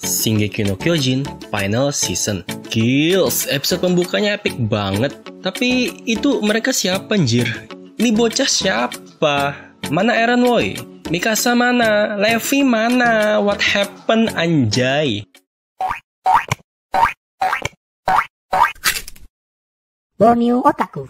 Shingeki no Kyojin Final Season. Gils, episode pembukanya epic banget. Tapi itu mereka siapa anjir? Ini bocah siapa? Mana Eren woi? Mikasa mana? Levi mana? What happened anjay? Borneo Otaku.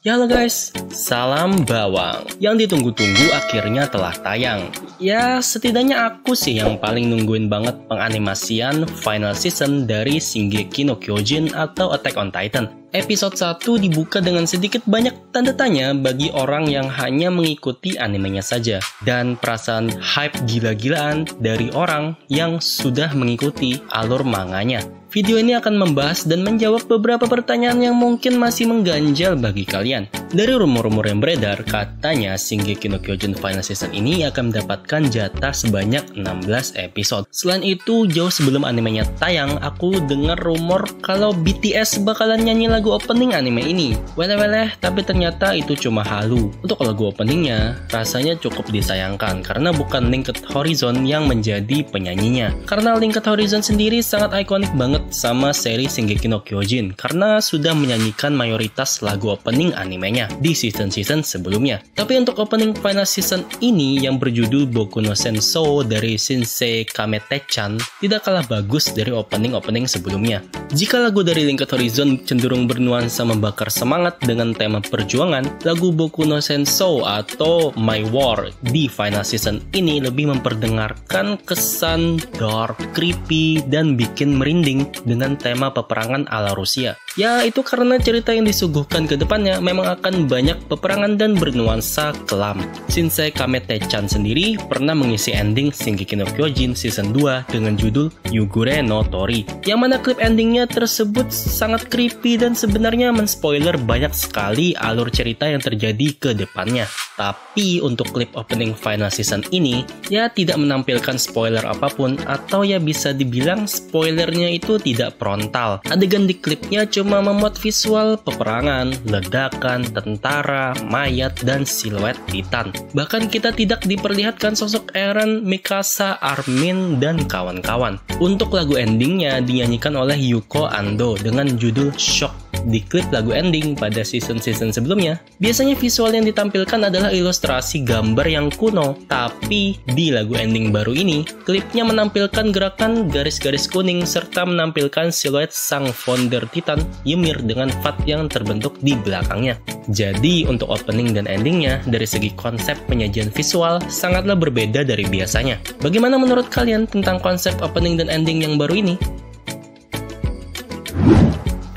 Ya halo guys, salam bawang. Yang ditunggu-tunggu akhirnya telah tayang. Ya setidaknya aku sih yang paling nungguin banget penganimasian final season dari Shingeki no Kyojin atau Attack on Titan. Episode 1 dibuka dengan sedikit banyak tanda tanya bagi orang yang hanya mengikuti animenya saja. Dan perasaan hype gila-gilaan dari orang yang sudah mengikuti alur manganya. Video ini akan membahas dan menjawab beberapa pertanyaan yang mungkin masih mengganjal bagi kalian. Dari rumor-rumor yang beredar, katanya Shingeki no Kyojin Final Season ini akan mendapatkan jatah sebanyak 16 episode. Selain itu, jauh sebelum animenya tayang, aku dengar rumor kalau BTS bakalan nyanyi lagu opening anime ini. Weleh-weleh, tapi ternyata itu cuma halu. Untuk lagu openingnya, rasanya cukup disayangkan karena bukan Linked Horizon yang menjadi penyanyinya. Karena Linked Horizon sendiri sangat ikonik banget sama seri Shingeki no Kyojin karena sudah menyanyikan mayoritas lagu opening animenya di season-season sebelumnya. Tapi untuk opening final season ini yang berjudul Boku no Senso dari Shinsei Kamete-chan tidak kalah bagus dari opening-opening sebelumnya. Jika lagu dari Linked Horizon cenderung bernuansa membakar semangat dengan tema perjuangan, lagu Boku no Senso atau My War di final season ini lebih memperdengarkan kesan dark, creepy, dan bikin merinding dengan tema peperangan ala Rusia. Ya, itu karena cerita yang disuguhkan ke depannya memang akan banyak peperangan dan bernuansa kelam. Shinsei Kamete-chan sendiri pernah mengisi ending Shingeki no Kyojin Season 2 dengan judul Yugure no Tori, yang mana klip endingnya tersebut sangat creepy dan sebenarnya menspoiler banyak sekali alur cerita yang terjadi ke depannya. Tapi untuk klip opening final season ini, ya tidak menampilkan spoiler apapun, atau ya bisa dibilang spoilernya itu tidak frontal. Adegan di klipnya cuma memuat visual peperangan, ledakan, tentara, mayat, dan siluet Titan. Bahkan kita tidak diperlihatkan sosok Eren, Mikasa, Armin, dan kawan-kawan. Untuk lagu endingnya dinyanyikan oleh Yuko Ando dengan judul Shock. Di klip lagu ending pada season-season sebelumnya, biasanya visual yang ditampilkan adalah ilustrasi gambar yang kuno. Tapi di lagu ending baru ini, klipnya menampilkan gerakan garis-garis kuning serta menampilkan siluet sang founder Titan, Ymir, dengan Vat yang terbentuk di belakangnya. Jadi untuk opening dan endingnya, dari segi konsep penyajian visual sangatlah berbeda dari biasanya. Bagaimana menurut kalian tentang konsep opening dan ending yang baru ini?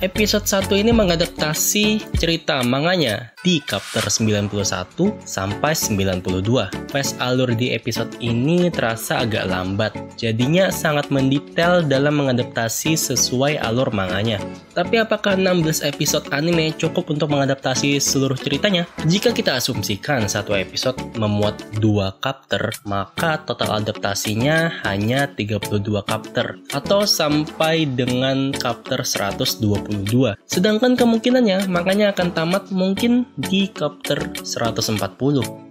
Episode 1 ini mengadaptasi cerita manganya di chapter 91 sampai 92. Pas alur di episode ini terasa agak lambat, jadinya sangat mendetail dalam mengadaptasi sesuai alur manganya. Tapi apakah 16 episode anime cukup untuk mengadaptasi seluruh ceritanya? Jika kita asumsikan satu episode memuat 2 chapter, maka total adaptasinya hanya 32 chapter atau sampai dengan chapter 122. Sedangkan kemungkinannya makanya akan tamat mungkin di chapter 140.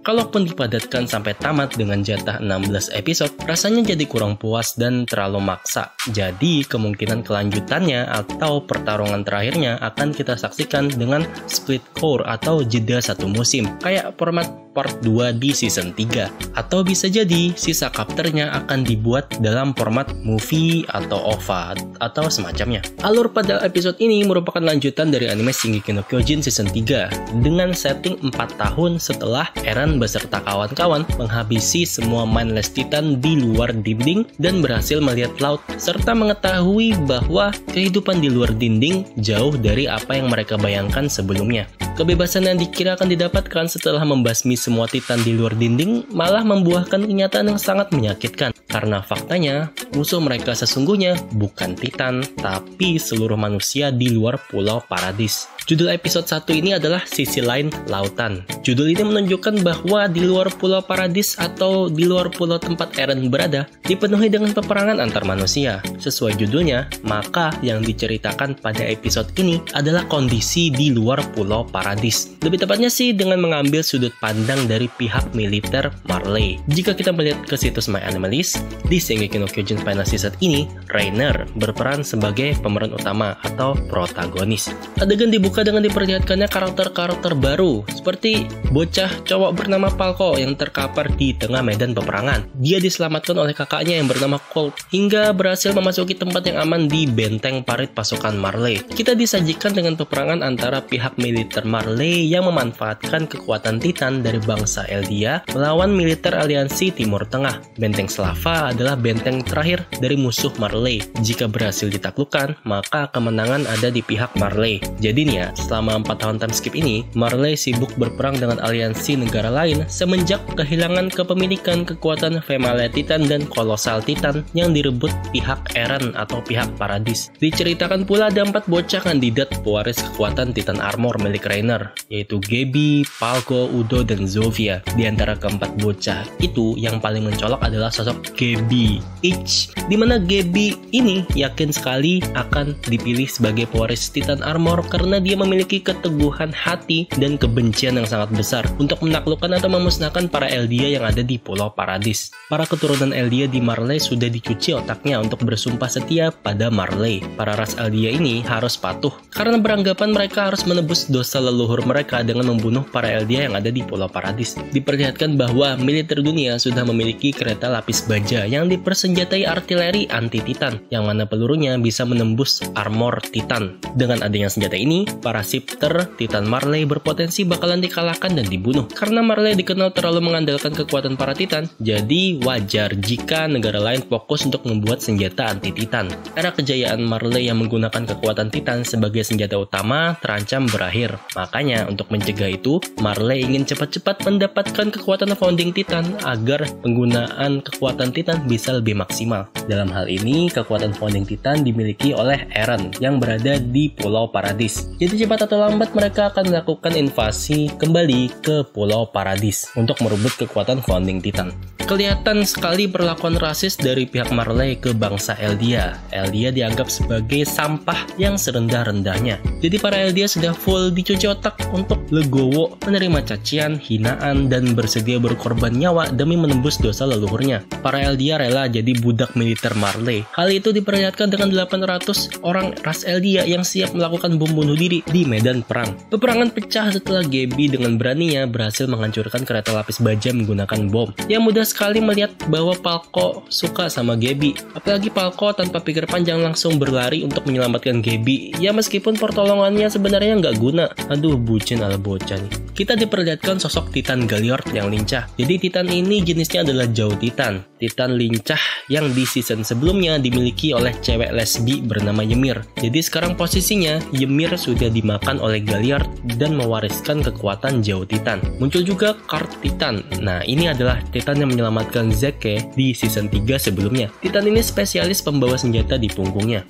Kalaupun dipadatkan sampai tamat dengan jatah 16 episode, rasanya jadi kurang puas dan terlalu maksa. Jadi kemungkinan kelanjutannya atau pertarungan terakhirnya akan kita saksikan dengan split core atau jeda satu musim, kayak format part 2 di season 3. Atau bisa jadi sisa chapternya akan dibuat dalam format movie atau OVA atau semacamnya. Alur pada episode ini merupakan lanjutan dari anime Shingeki no Kyojin season 3 dengan setting 4 tahun setelah Eren beserta kawan-kawan menghabisi semua mindless Titan di luar dinding dan berhasil melihat laut serta mengetahui bahwa kehidupan di luar dinding jauh dari apa yang mereka bayangkan sebelumnya. Kebebasan yang dikira akan didapatkan setelah membasmi semua Titan di luar dinding malah membuahkan kenyataan yang sangat menyakitkan. Karena faktanya, musuh mereka sesungguhnya bukan Titan, tapi seluruh manusia di luar Pulau Paradis. Judul episode 1 ini adalah Sisi Lain Lautan. Judul ini menunjukkan bahwa di luar Pulau Paradis atau di luar pulau tempat Eren berada dipenuhi dengan peperangan antar manusia. Sesuai judulnya, maka yang diceritakan pada episode ini adalah kondisi di luar Pulau Paradis. Lebih tepatnya sih dengan mengambil sudut pandang dari pihak militer Marley. Jika kita melihat ke situs My Animalist, di Shingeki no Kyojin final season ini, Rainer berperan sebagai pemeran utama atau protagonis. Adegan dibuka dengan diperlihatkannya karakter-karakter baru, seperti bocah cowok bernama Falco yang terkapar di tengah medan peperangan. Dia diselamatkan oleh kakaknya yang bernama Colt, hingga berhasil memasuki tempat yang aman di benteng parit pasukan Marley. Kita disajikan dengan peperangan antara pihak militer Marley yang memanfaatkan kekuatan Titan dari bangsa Eldia melawan militer aliansi Timur Tengah. Benteng Slava adalah benteng terakhir dari musuh Marley. Jika berhasil ditaklukkan, maka kemenangan ada di pihak Marley. Jadi nih ya, selama 4 tahun time skip ini, Marley sibuk berperang dengan aliansi negara lain semenjak kehilangan kepemilikan kekuatan Female Titan dan Colossal Titan yang direbut pihak Eren atau pihak Paradis. Diceritakan pula ada 4 bocah kandidat pewaris kekuatan Titan Armor milik Rainer, yaitu Gaby, Falco, Udo, dan Zofia. Di antara keempat bocah itu, yang paling mencolok adalah sosok Gaby H, dimana Gaby ini yakin sekali akan dipilih sebagai pewaris Titan Armor karena dia memiliki keteguhan hati dan kebencian yang sangat besar untuk menaklukkan atau memusnahkan para Eldia yang ada di Pulau Paradis. Para keturunan Eldia di Marley sudah dicuci otaknya untuk bersumpah setia pada Marley. Para ras Eldia ini harus patuh karena beranggapan mereka harus menebus dosa leluhur mereka dengan membunuh para Eldia yang ada di Pulau Paradis. Diperlihatkan bahwa militer dunia sudah memiliki kereta lapis baja yang dipersenjatai artileri anti-Titan, yang mana pelurunya bisa menembus armor Titan. Dengan adanya senjata ini, para shifter Titan Marley berpotensi bakalan dikalahkan dan dibunuh. Karena Marley dikenal terlalu mengandalkan kekuatan para Titan, jadi wajar jika negara lain fokus untuk membuat senjata anti-Titan. Era kejayaan Marley yang menggunakan kekuatan Titan sebagai senjata utama terancam berakhir. Makanya untuk mencegah itu, Marley ingin cepat-cepat mendapatkan kekuatan founding Titan agar penggunaan kekuatan Titan bisa lebih maksimal. Dalam hal ini, kekuatan founding Titan dimiliki oleh Eren yang berada di Pulau Paradis. Jadi cepat atau lambat mereka akan melakukan invasi kembali ke Pulau Paradis untuk merebut kekuatan founding Titan. Kelihatan sekali perlakuan rasis dari pihak Marley ke bangsa Eldia. Eldia dianggap sebagai sampah yang serendah-rendahnya. Jadi para Eldia sudah full dicuci otak untuk legowo, menerima cacian, hinaan, dan bersedia berkorban nyawa demi menembus dosa leluhurnya. Para Eldia rela jadi budak militer Marley. Hal itu diperlihatkan dengan 800 orang ras Eldia yang siap melakukan bom bunuh diri di medan perang. Peperangan pecah setelah Gaby dengan beraninya berhasil menghancurkan kereta lapis baja menggunakan bom. Yang mudah sekali melihat bahwa Falco suka sama Gaby. Apalagi Falco tanpa pikir panjang langsung berlari untuk menyelamatkan Gaby. Ya meskipun pertolongannya sebenarnya nggak guna. Aduh, bucin ala bocah nih. Kita diperlihatkan sosok Titan Galliard yang lincah. Jadi Titan ini jenisnya adalah Jauh Titan. Titan lincah yang di season sebelumnya dimiliki oleh cewek lesbi bernama Ymir. Jadi sekarang posisinya Ymir sudah dimakan oleh Galliard dan mewariskan kekuatan Jauh Titan. Muncul juga Cart Titan. Nah, ini adalah Titan yang menyelamatkan Zeke di season 3 sebelumnya. Titan ini spesialis pembawa senjata di punggungnya.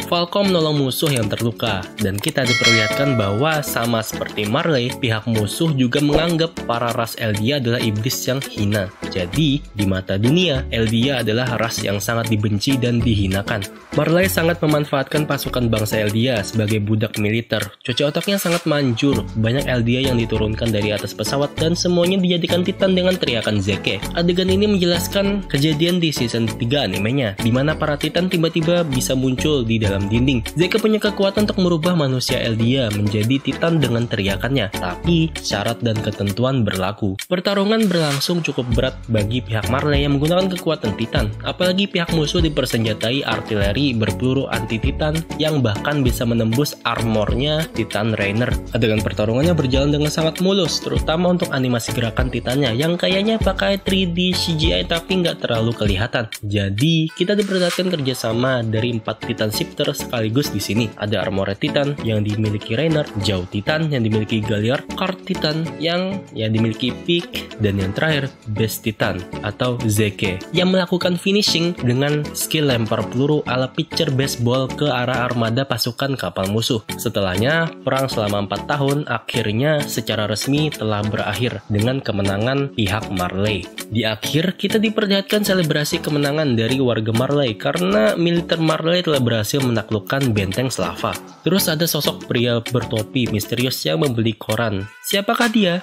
Falco menolong musuh yang terluka, dan kita diperlihatkan bahwa sama seperti Marley, pihak musuh juga menganggap para ras Eldia adalah iblis yang hina. Jadi, di mata dunia, Eldia adalah ras yang sangat dibenci dan dihinakan. Marley sangat memanfaatkan pasukan bangsa Eldia sebagai budak militer. Cuci otaknya sangat manjur, banyak Eldia yang diturunkan dari atas pesawat dan semuanya dijadikan Titan dengan teriakan Zeke. Adegan ini menjelaskan kejadian di season 3 animenya, di mana para Titan tiba-tiba bisa muncul di dalam dinding. Zeke punya kekuatan untuk merubah manusia Eldia menjadi Titan dengan teriakannya, tapi syarat dan ketentuan berlaku. Pertarungan berlangsung cukup berat bagi pihak Marley yang menggunakan kekuatan Titan, apalagi pihak musuh dipersenjatai artileri berpeluru anti-Titan yang bahkan bisa menembus armornya Titan Rainer. Adegan pertarungannya berjalan dengan sangat mulus, terutama untuk animasi gerakan Titannya yang kayaknya pakai 3D CGI tapi nggak terlalu kelihatan. Jadi kita diperlihatkan kerjasama dari 4 Titan shifter sekaligus di sini. Ada armor Titan yang dimiliki Rainer, Jauh Titan yang dimiliki Galliard, Cart Titan yang dimiliki Peak, dan yang terakhir Best Titan atau Zeke yang melakukan finishing dengan skill lempar peluru ala pitcher baseball ke arah armada pasukan kapal musuh. Setelahnya, perang selama 4 tahun akhirnya secara resmi telah berakhir dengan kemenangan pihak Marley. Di akhir, kita diperlihatkan selebrasi kemenangan dari warga Marley karena militer Marley telah berhasil menang menaklukkan benteng Slava. Terus ada sosok pria bertopi misterius yang membeli koran. Siapakah dia?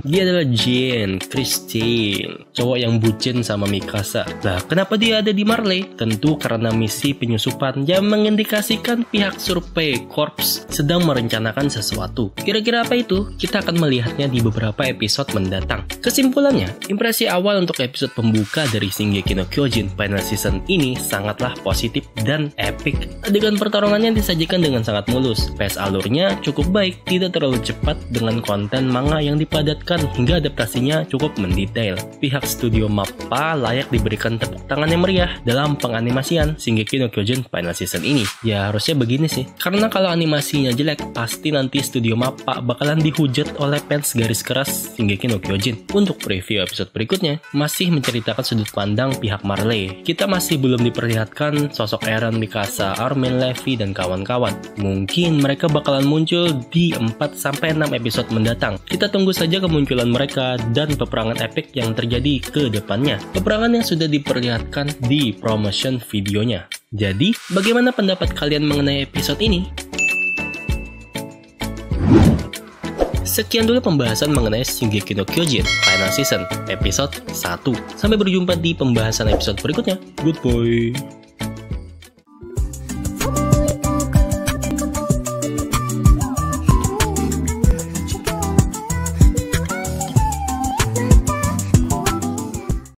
Dia adalah Jane Christine, cowok yang bucin sama Mikasa. Lah, kenapa dia ada di Marley? Tentu karena misi penyusupan yang mengindikasikan pihak survei Corps sedang merencanakan sesuatu. Kira-kira apa itu? Kita akan melihatnya di beberapa episode mendatang. Kesimpulannya, impresi awal untuk episode pembuka dari Shingeki no Kyojin Final Season ini sangatlah positif dan epic. Adegan pertarungannya disajikan dengan sangat mulus. Pace alurnya cukup baik, tidak terlalu cepat dengan konten manga yang dipadatkan hingga adaptasinya cukup mendetail. Pihak studio MAPPA layak diberikan tepuk tangan yang meriah dalam penganimasian Shingeki no Kyojin Final Season ini. Ya harusnya begini sih, karena kalau animasinya jelek, pasti nanti studio MAPPA bakalan dihujat oleh fans garis keras Shingeki no Kyojin. Untuk preview episode berikutnya, masih menceritakan sudut pandang pihak Marley. Kita masih belum diperlihatkan sosok Eren, Mikasa, Armin, Levi, dan kawan-kawan. Mungkin mereka bakalan muncul di 4-6 episode mendatang. Kita tunggu saja kemunculan mereka dan peperangan epic yang terjadi ke depannya. Peperangan yang sudah diperlihatkan di promotion videonya. Jadi, bagaimana pendapat kalian mengenai episode ini? Sekian dulu pembahasan mengenai Shingeki no Kyojin Final Season episode 1. Sampai berjumpa di pembahasan episode berikutnya. Goodbye.